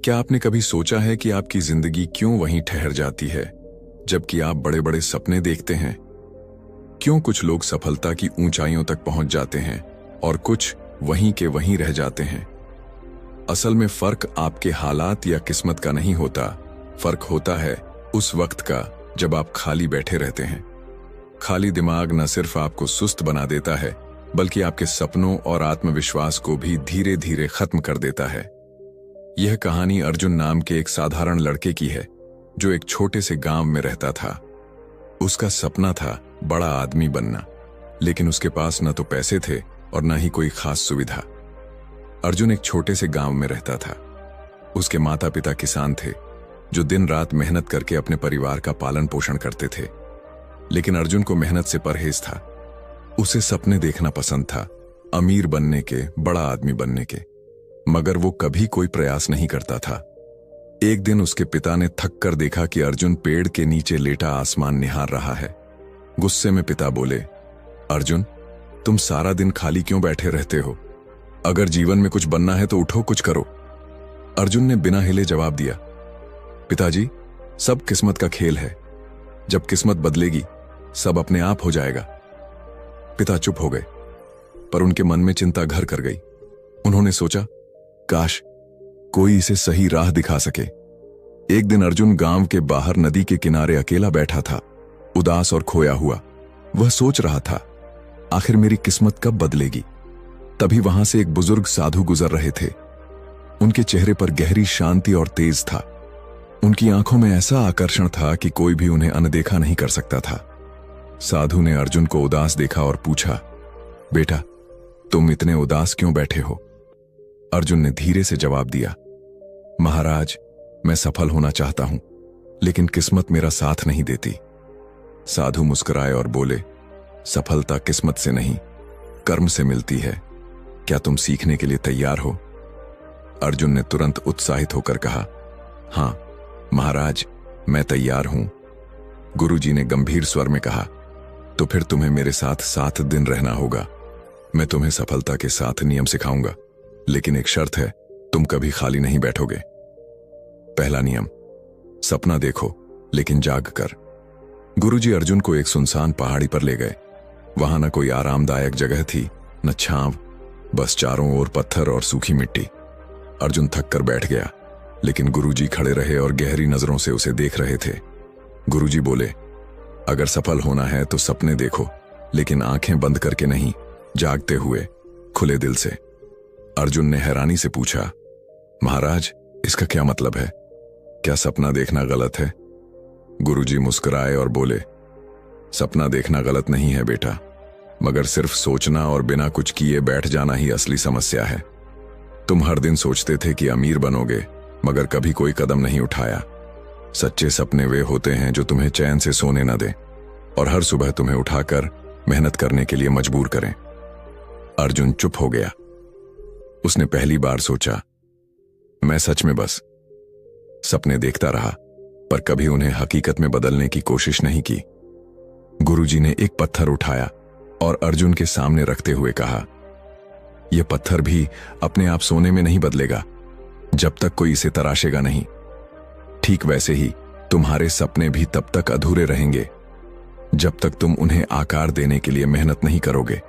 क्या आपने कभी सोचा है कि आपकी जिंदगी क्यों वहीं ठहर जाती है जबकि आप बड़े बड़े सपने देखते हैं? क्यों कुछ लोग सफलता की ऊंचाइयों तक पहुंच जाते हैं और कुछ वहीं के वहीं रह जाते हैं? असल में फर्क आपके हालात या किस्मत का नहीं होता, फर्क होता है उस वक्त का जब आप खाली बैठे रहते हैं। खाली दिमाग न सिर्फ आपको सुस्त बना देता है बल्कि आपके सपनों और आत्मविश्वास को भी धीरे धीरे खत्म कर देता है। यह कहानी अर्जुन नाम के एक साधारण लड़के की है जो एक छोटे से गांव में रहता था। उसका सपना था बड़ा आदमी बनना, लेकिन उसके पास न तो पैसे थे और न ही कोई खास सुविधा। अर्जुन एक छोटे से गांव में रहता था। उसके माता पिता किसान थे जो दिन रात मेहनत करके अपने परिवार का पालन पोषण करते थे, लेकिन अर्जुन को मेहनत से परहेज था। उसे सपने देखना पसंद था, अमीर बनने के, बड़ा आदमी बनने के, मगर वो कभी कोई प्रयास नहीं करता था। एक दिन उसके पिता ने थक कर देखा कि अर्जुन पेड़ के नीचे लेटा आसमान निहार रहा है। गुस्से में पिता बोले, अर्जुन, तुम सारा दिन खाली क्यों बैठे रहते हो? अगर जीवन में कुछ बनना है तो उठो, कुछ करो। अर्जुन ने बिना हिले जवाब दिया, पिताजी, सब किस्मत का खेल है। जब किस्मत बदलेगी सब अपने आप हो जाएगा। पिता चुप हो गए, पर उनके मन में चिंता घर कर गई। उन्होंने सोचा, काश कोई इसे सही राह दिखा सके। एक दिन अर्जुन गांव के बाहर नदी के किनारे अकेला बैठा था, उदास और खोया हुआ। वह सोच रहा था, आखिर मेरी किस्मत कब बदलेगी? तभी वहां से एक बुजुर्ग साधु गुजर रहे थे। उनके चेहरे पर गहरी शांति और तेज था। उनकी आंखों में ऐसा आकर्षण था कि कोई भी उन्हें अनदेखा नहीं कर सकता था। साधु ने अर्जुन को उदास देखा और पूछा, बेटा, तुम इतने उदास क्यों बैठे हो? अर्जुन ने धीरे से जवाब दिया, महाराज, मैं सफल होना चाहता हूं, लेकिन किस्मत मेरा साथ नहीं देती। साधु मुस्कुराए और बोले, सफलता किस्मत से नहीं, कर्म से मिलती है। क्या तुम सीखने के लिए तैयार हो? अर्जुन ने तुरंत उत्साहित होकर कहा, हां महाराज, मैं तैयार हूं। गुरुजी ने गंभीर स्वर में कहा, तो फिर तुम्हें मेरे साथ 7 दिन रहना होगा। मैं तुम्हें सफलता के 7 नियम सिखाऊंगा, लेकिन एक शर्त है, तुम कभी खाली नहीं बैठोगे। पहला नियम, सपना देखो लेकिन जाग कर। गुरुजी अर्जुन को एक सुनसान पहाड़ी पर ले गए। वहां न कोई आरामदायक जगह थी, न छांव, बस चारों ओर पत्थर और सूखी मिट्टी। अर्जुन थक कर बैठ गया, लेकिन गुरुजी खड़े रहे और गहरी नजरों से उसे देख रहे थे। गुरुजी बोले, अगर सफल होना है तो सपने देखो, लेकिन आंखें बंद करके नहीं, जागते हुए, खुले दिल से। अर्जुन ने हैरानी से पूछा, महाराज, इसका क्या मतलब है? क्या सपना देखना गलत है? गुरुजी मुस्कुराए और बोले, सपना देखना गलत नहीं है बेटा, मगर सिर्फ सोचना और बिना कुछ किए बैठ जाना ही असली समस्या है। तुम हर दिन सोचते थे कि अमीर बनोगे, मगर कभी कोई कदम नहीं उठाया। सच्चे सपने वे होते हैं जो तुम्हें चैन से सोने न दें और हर सुबह तुम्हें उठाकर मेहनत करने के लिए मजबूर करें। अर्जुन चुप हो गया। उसने पहली बार सोचा, मैं सच में बस सपने देखता रहा, पर कभी उन्हें हकीकत में बदलने की कोशिश नहीं की। गुरुजी ने एक पत्थर उठाया और अर्जुन के सामने रखते हुए कहा, यह पत्थर भी अपने आप सोने में नहीं बदलेगा जब तक कोई इसे तराशेगा नहीं। ठीक वैसे ही तुम्हारे सपने भी तब तक अधूरे रहेंगे जब तक तुम उन्हें आकार देने के लिए मेहनत नहीं करोगे।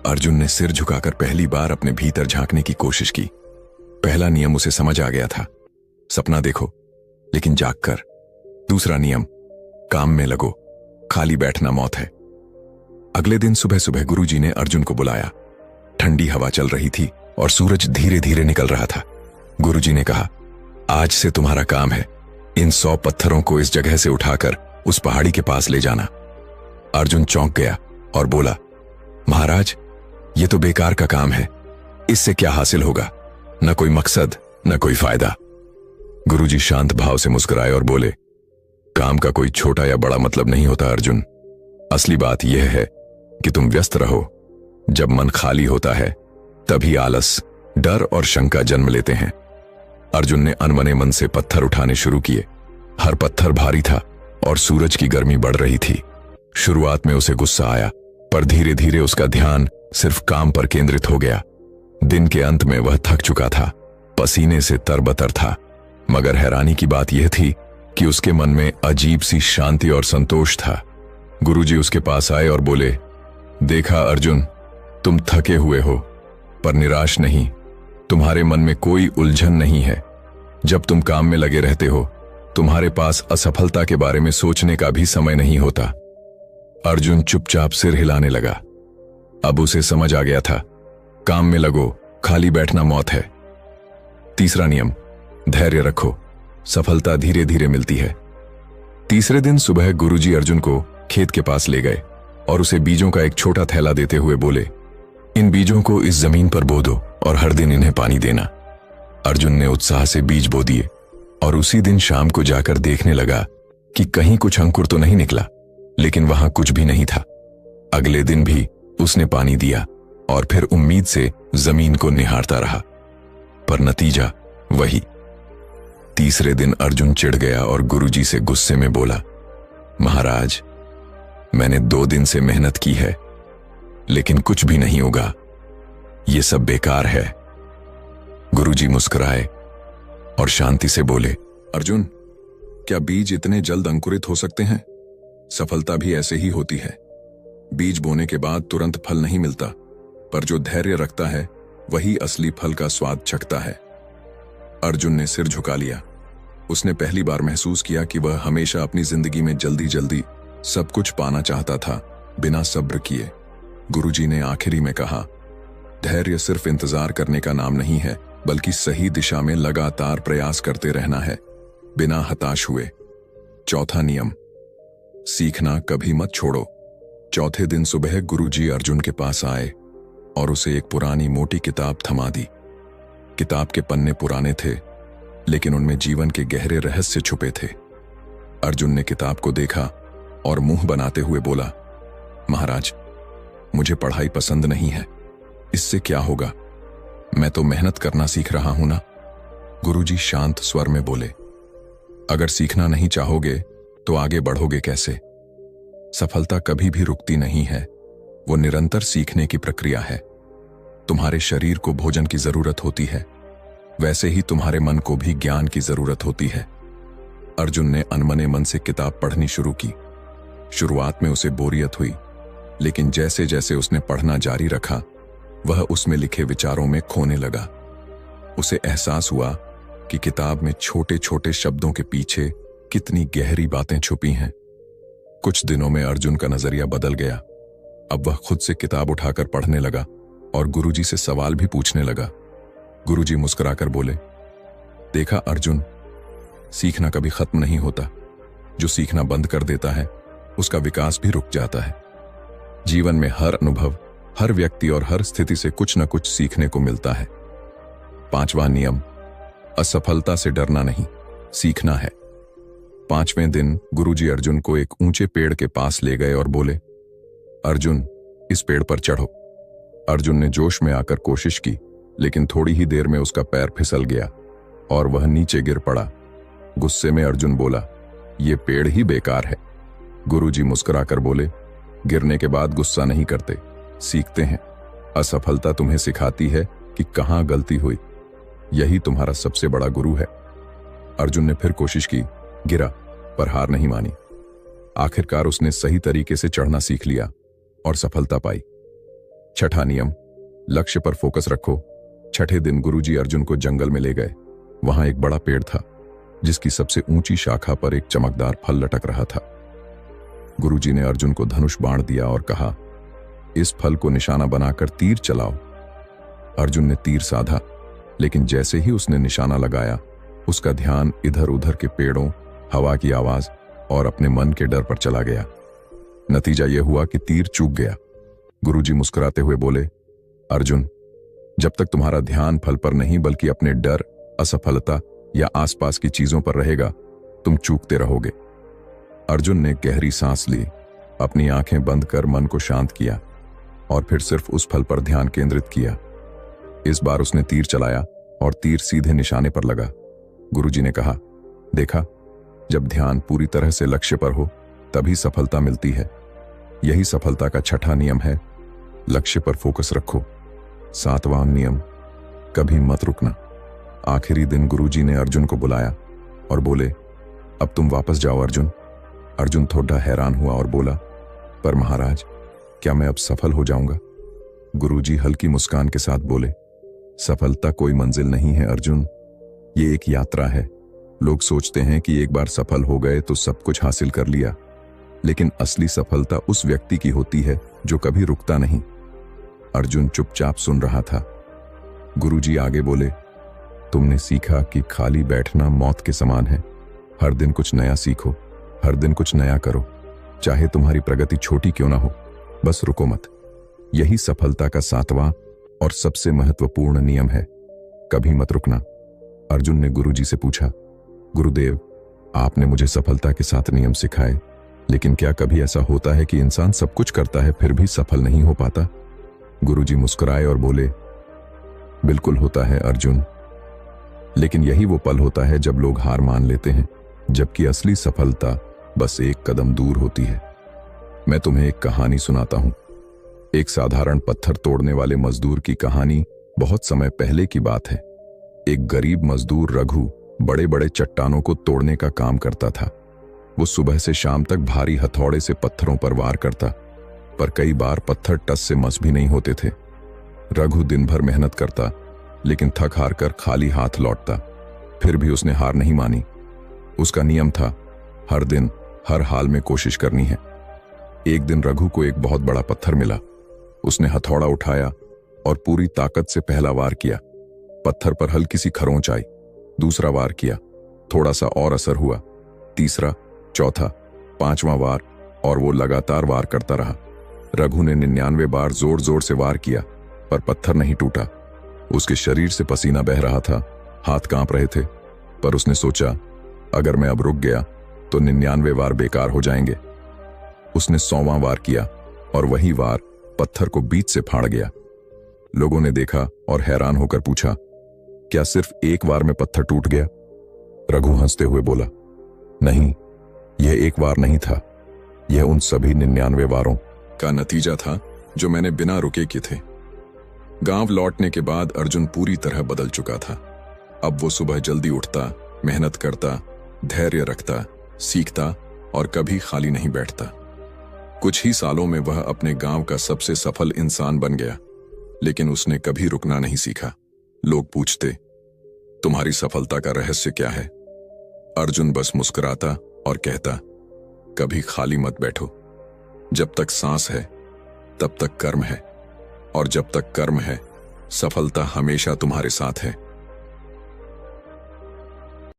अर्जुन ने सिर झुकाकर पहली बार अपने भीतर झांकने की कोशिश की। पहला नियम उसे समझ आ गया था, सपना देखो लेकिन जाग कर। दूसरा नियम, काम में लगो, खाली बैठना मौत है। अगले दिन सुबह सुबह गुरुजी ने अर्जुन को बुलाया। ठंडी हवा चल रही थी और सूरज धीरे धीरे निकल रहा था। गुरुजी ने कहा, आज से तुम्हारा काम है इन 100 पत्थरों को इस जगह से उठाकर उस पहाड़ी के पास ले जाना। अर्जुन चौंक गया और बोला, महाराज, ये तो बेकार का काम है, इससे क्या हासिल होगा? न कोई मकसद, न कोई फायदा। गुरुजी शांत भाव से मुस्कुराए और बोले, काम का कोई छोटा या बड़ा मतलब नहीं होता अर्जुन। असली बात यह है कि तुम व्यस्त रहो। जब मन खाली होता है तभी आलस, डर और शंका जन्म लेते हैं। अर्जुन ने अनमने मन से पत्थर उठाने शुरू किए। हर पत्थर भारी था और सूरज की गर्मी बढ़ रही थी। शुरुआत में उसे गुस्सा आया, पर धीरे धीरे उसका ध्यान सिर्फ काम पर केंद्रित हो गया। दिन के अंत में वह थक चुका था, पसीने से तरबतर था, मगर हैरानी की बात यह थी कि उसके मन में अजीब सी शांति और संतोष था। गुरुजी उसके पास आए और बोले, देखा अर्जुन, तुम थके हुए हो पर निराश नहीं। तुम्हारे मन में कोई उलझन नहीं है। जब तुम काम में लगे रहते हो, तुम्हारे पास असफलता के बारे में सोचने का भी समय नहीं होता। अर्जुन चुपचाप सिर हिलाने लगा। अब उसे समझ आ गया था, काम में लगो, खाली बैठना मौत है। तीसरा नियम, धैर्य रखो, सफलता धीरे धीरे मिलती है। तीसरे दिन सुबह गुरुजी अर्जुन को खेत के पास ले गए और उसे बीजों का एक छोटा थैला देते हुए बोले, इन बीजों को इस जमीन पर बो दो और हर दिन इन्हें पानी देना। अर्जुन ने उत्साह से बीज बो दिए और उसी दिन शाम को जाकर देखने लगा कि कहीं कुछ अंकुर तो नहीं निकला, लेकिन वहां कुछ भी नहीं था। अगले दिन भी उसने पानी दिया और फिर उम्मीद से जमीन को निहारता रहा, पर नतीजा वही। तीसरे दिन अर्जुन चिढ़ गया और गुरुजी से गुस्से में बोला, महाराज, मैंने 2 दिन से मेहनत की है, लेकिन कुछ भी नहीं होगा, ये सब बेकार है। गुरुजी मुस्कुराए और शांति से बोले, अर्जुन, क्या बीज इतने जल्द अंकुरित हो सकते हैं? सफलता भी ऐसे ही होती है। बीज बोने के बाद तुरंत फल नहीं मिलता, पर जो धैर्य रखता है वही असली फल का स्वाद चखता है। अर्जुन ने सिर झुका लिया। उसने पहली बार महसूस किया कि वह हमेशा अपनी जिंदगी में जल्दी जल्दी सब कुछ पाना चाहता था, बिना सब्र किए। गुरुजी ने आखिरी में कहा, धैर्य सिर्फ इंतजार करने का नाम नहीं है, बल्कि सही दिशा में लगातार प्रयास करते रहना है, बिना हताश हुए। चौथा नियम, सीखना कभी मत छोड़ो। चौथे दिन सुबह गुरुजी अर्जुन के पास आए और उसे एक पुरानी मोटी किताब थमा दी। किताब के पन्ने पुराने थे, लेकिन उनमें जीवन के गहरे रहस्य छुपे थे। अर्जुन ने किताब को देखा और मुंह बनाते हुए बोला, महाराज, मुझे पढ़ाई पसंद नहीं है, इससे क्या होगा? मैं तो मेहनत करना सीख रहा हूं ना। गुरुजी शांत स्वर में बोले, अगर सीखना नहीं चाहोगे तो आगे बढ़ोगे कैसे? सफलता कभी भी रुकती नहीं है, वो निरंतर सीखने की प्रक्रिया है। तुम्हारे शरीर को भोजन की जरूरत होती है, वैसे ही तुम्हारे मन को भी ज्ञान की जरूरत होती है। अर्जुन ने अनमने मन से किताब पढ़नी शुरू की। शुरुआत में उसे बोरियत हुई, लेकिन जैसे जैसे उसने पढ़ना जारी रखा, वह उसमें लिखे विचारों में खोने लगा। उसे एहसास हुआ कि किताब में छोटे छोटे शब्दों के पीछे कितनी गहरी बातें छुपी हैं। कुछ दिनों में अर्जुन का नजरिया बदल गया। अब वह खुद से किताब उठाकर पढ़ने लगा और गुरुजी से सवाल भी पूछने लगा। गुरुजी मुस्कुराकर बोले, देखा अर्जुन, सीखना कभी खत्म नहीं होता। जो सीखना बंद कर देता है, उसका विकास भी रुक जाता है। जीवन में हर अनुभव, हर व्यक्ति और हर स्थिति से कुछ न कुछ सीखने को मिलता है। पांचवा नियम, असफलता से डरना नहीं, सीखना है। 5वें दिन गुरुजी अर्जुन को एक ऊंचे पेड़ के पास ले गए और बोले, अर्जुन, इस पेड़ पर चढ़ो। अर्जुन ने जोश में आकर कोशिश की, लेकिन थोड़ी ही देर में उसका पैर फिसल गया और वह नीचे गिर पड़ा। गुस्से में अर्जुन बोला, यह पेड़ ही बेकार है। गुरुजी मुस्कुराकर बोले, गिरने के बाद गुस्सा नहीं करते, सीखते हैं। असफलता तुम्हें सिखाती है कि कहां गलती हुई। यही तुम्हारा सबसे बड़ा गुरु है। अर्जुन ने फिर कोशिश की, गिरा, पर हार नहीं मानी। आखिरकार उसने सही तरीके से चढ़ना सीख लिया और सफलता पाई। छठा नियम, लक्ष्य पर फोकस रखो। छठे दिन गुरुजी अर्जुन को जंगल में ले गए। वहां एक बड़ा पेड़ था, जिसकी सबसे ऊंची शाखा पर एक चमकदार फल लटक रहा था। गुरुजी ने अर्जुन को धनुष बाण दिया और कहा, इस फल को निशाना बनाकर तीर चलाओ। अर्जुन ने तीर साधा, लेकिन जैसे ही उसने निशाना लगाया, उसका ध्यान इधर उधर के पेड़ों, हवा की आवाज और अपने मन के डर पर चला गया। नतीजा यह हुआ कि तीर चूक गया। गुरुजी मुस्कुराते हुए बोले, अर्जुन, जब तक तुम्हारा ध्यान फल पर नहीं बल्कि अपने डर, असफलता या आसपास की चीजों पर रहेगा, तुम चूकते रहोगे। अर्जुन ने गहरी सांस ली, अपनी आंखें बंद कर मन को शांत किया और फिर सिर्फ उस फल पर ध्यान केंद्रित किया। इस बार उसने तीर चलाया और तीर सीधे निशाने पर लगा। गुरुजी ने कहा, देखा, जब ध्यान पूरी तरह से लक्ष्य पर हो तभी सफलता मिलती है। यही सफलता का छठा नियम है, लक्ष्य पर फोकस रखो। 7वां नियम, कभी मत रुकना। आखिरी दिन गुरुजी ने अर्जुन को बुलाया और बोले, अब तुम वापस जाओ अर्जुन। अर्जुन थोड़ा हैरान हुआ और बोला, पर महाराज, क्या मैं अब सफल हो जाऊंगा? गुरुजी हल्की मुस्कान के साथ बोले, सफलता कोई मंजिल नहीं है अर्जुन, ये एक यात्रा है। लोग सोचते हैं कि एक बार सफल हो गए तो सब कुछ हासिल कर लिया, लेकिन असली सफलता उस व्यक्ति की होती है जो कभी रुकता नहीं। अर्जुन चुपचाप सुन रहा था। गुरुजी आगे बोले, तुमने सीखा कि खाली बैठना मौत के समान है। हर दिन कुछ नया सीखो, हर दिन कुछ नया करो, चाहे तुम्हारी प्रगति छोटी क्यों ना हो, बस रुको मत। यही सफलता का 7वां और सबसे महत्वपूर्ण नियम है, कभी मत रुकना। अर्जुन ने गुरुजी से पूछा, गुरुदेव, आपने मुझे सफलता के 7 नियम सिखाए, लेकिन क्या कभी ऐसा होता है कि इंसान सब कुछ करता है फिर भी सफल नहीं हो पाता? गुरुजी मुस्कुराए और बोले, बिल्कुल होता है अर्जुन, लेकिन यही वो पल होता है जब लोग हार मान लेते हैं, जबकि असली सफलता बस एक कदम दूर होती है। मैं तुम्हें एक कहानी सुनाता हूं। एक साधारण पत्थर तोड़ने वाले मजदूर की कहानी। बहुत समय पहले की बात है। एक गरीब मजदूर रघु बड़े बड़े चट्टानों को तोड़ने का काम करता था। वो सुबह से शाम तक भारी हथौड़े से पत्थरों पर वार करता, पर कई बार पत्थर टस से मस भी नहीं होते थे। रघु दिन भर मेहनत करता, लेकिन थक हार कर खाली हाथ लौटता। फिर भी उसने हार नहीं मानी। उसका नियम था, हर दिन हर हाल में कोशिश करनी है। एक दिन रघु को एक बहुत बड़ा पत्थर मिला। उसने हथौड़ा उठाया और पूरी ताकत से पहला वार किया। पत्थर पर हल्की सी खरोंच आई। दूसरा वार किया, थोड़ा सा और असर हुआ। तीसरा, चौथा, 5वां वार, और वो लगातार वार करता रहा। रघु ने 99 बार जोर जोर से वार किया, पर पत्थर नहीं टूटा। उसके शरीर से पसीना बह रहा था, हाथ कांप रहे थे, पर उसने सोचा, अगर मैं अब रुक गया तो 99 वार बेकार हो जाएंगे। उसने 100वां वार किया और वही वार पत्थर को बीच से फाड़ गया। लोगों ने देखा और हैरान होकर पूछा, क्या सिर्फ एक वार में पत्थर टूट गया? रघु हंसते हुए बोला, नहीं, यह एक वार नहीं था, यह उन सभी 99 वारों का नतीजा था जो मैंने बिना रुके किए थे। गांव लौटने के बाद अर्जुन पूरी तरह बदल चुका था। अब वो सुबह जल्दी उठता, मेहनत करता, धैर्य रखता, सीखता और कभी खाली नहीं बैठता। कुछ ही सालों में वह अपने गांव का सबसे सफल इंसान बन गया, लेकिन उसने कभी रुकना नहीं सीखा। लोग पूछते, तुम्हारी सफलता का रहस्य क्या है? अर्जुन बस मुस्कुराता और कहता, कभी खाली मत बैठो। जब तक सांस है तब तक कर्म है, और जब तक कर्म है सफलता हमेशा तुम्हारे साथ है।